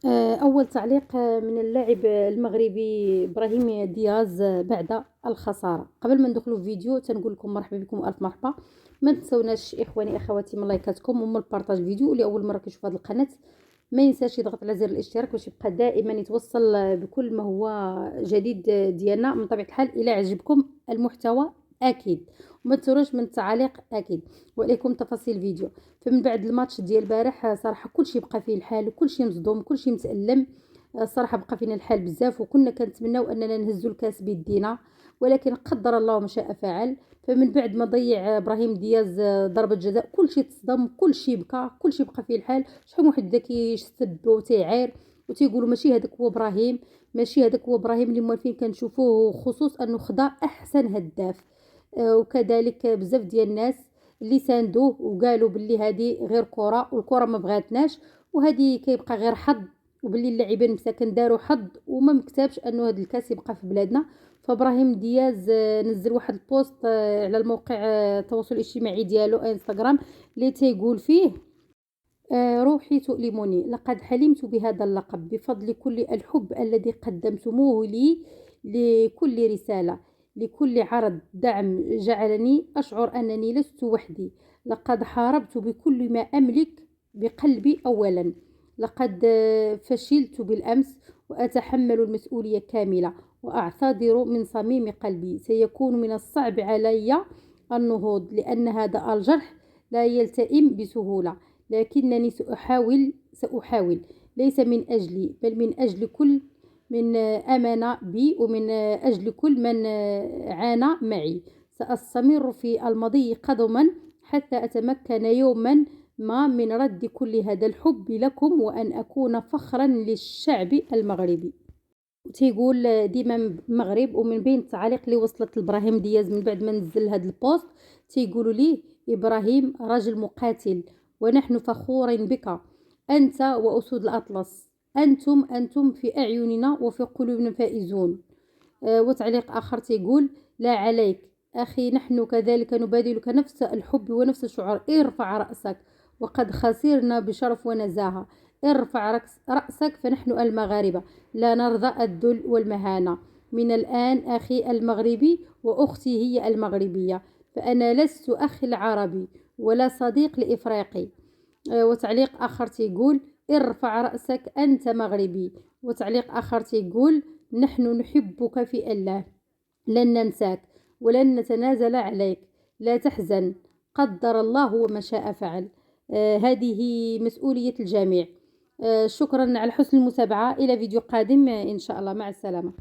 أول تعليق من اللاعب المغربي إبراهيم دياز بعد الخسارة. قبل ما ندخلوا في فيديو تنقول لكم مرحبا بكم وألف مرحبا. ما تنسوناش إخواني أخواتي من لايكاتكم ومن البارطاج الفيديو. اللي أول مرة كيشوف هذه القناة ما ينساش يضغط على زر الاشتراك باش يبقى دائما يتوصل بكل ما هو جديد ديالنا. من طبيعة الحال إلى عجبكم المحتوى أكيد وما تنسوش من التعليق أكيد وعليكم تفاصيل الفيديو. فمن بعد الماتش ديال البارح صراحه كلشي بقى فيه الحال وكلشي مصدوم كلشي متألم. الصراحه بقى فينا الحال بزاف وكنا كنتمناو اننا نهزوا الكاس بيدينا، ولكن قدر الله ما شاء فعل. فمن بعد ما ضيع ابراهيم دياز ضربه جزاء كلشي تصدم كلشي بكى كلشي بقى فيه الحال. شحال من واحد بدا كيسب وتيعاير وتيقولوا ماشي هذاك هو ابراهيم، ماشي هذاك هو ابراهيم اللي موالفين كنشوفوه، خصوص انه خدا احسن هداف. وكذلك بزاف ديال الناس اللي ساندوه وقالوا باللي هذه غير كره والكره ما بغاتناش وهذه كيبقى غير حظ، وباللي اللاعبين مساكن داروا حظ وما مكتبش انه هذا الكاس يبقى في بلادنا. فابراهيم دياز نزل واحد البوست على الموقع التواصل الاجتماعي ديالو انستغرام اللي تيقول فيه روحي تؤلمني، لقد حلمت بهذا اللقب بفضل كل الحب الذي قدمتموه لي، لكل رسالة، لكل عرض دعم جعلني أشعر أنني لست وحدي. لقد حاربت بكل ما أملك بقلبي أولا. لقد فشلت بالأمس وأتحمل المسؤولية كاملة وأعتذر من صميم قلبي. سيكون من الصعب علي النهوض لأن هذا الجرح لا يلتئم بسهولة، لكنني سأحاول ليس من أجلي بل من أجل كل من آمن بي ومن أجل كل من عانى معي. سأستمر في المضي قدما حتى أتمكن يوما ما من رد كل هذا الحب لكم وأن أكون فخرا للشعب المغربي. وتيقول ديما المغرب. ومن بين التعاليق اللي وصلت لابراهيم دياز من بعد ما نزل هذا البوست تيقولوا ليه ابراهيم رجل مقاتل ونحن فخورين بك، انت واسود الاطلس، انتم في اعيننا وفي قلوبنا فائزون. وتعليق اخر تيقول لا عليك اخي، نحن كذلك نبادلك نفس الحب ونفس الشعور. ارفع راسك وقد خسرنا بشرف ونزاهه. ارفع رأسك فنحن المغاربة لا نرضى الذل والمهانة. من الآن أخي المغربي وأختي هي المغربية، فأنا لست أخي العربي ولا صديق لإفريقي. وتعليق آخر تيقول ارفع رأسك أنت مغربي. وتعليق آخر تيقول نحن نحبك في الله، لن ننساك ولن نتنازل عليك، لا تحزن، قدر الله وما شاء فعل. هذه مسؤولية الجميع. شكرا على حسن المتابعة، إلى فيديو قادم إن شاء الله، مع السلامة.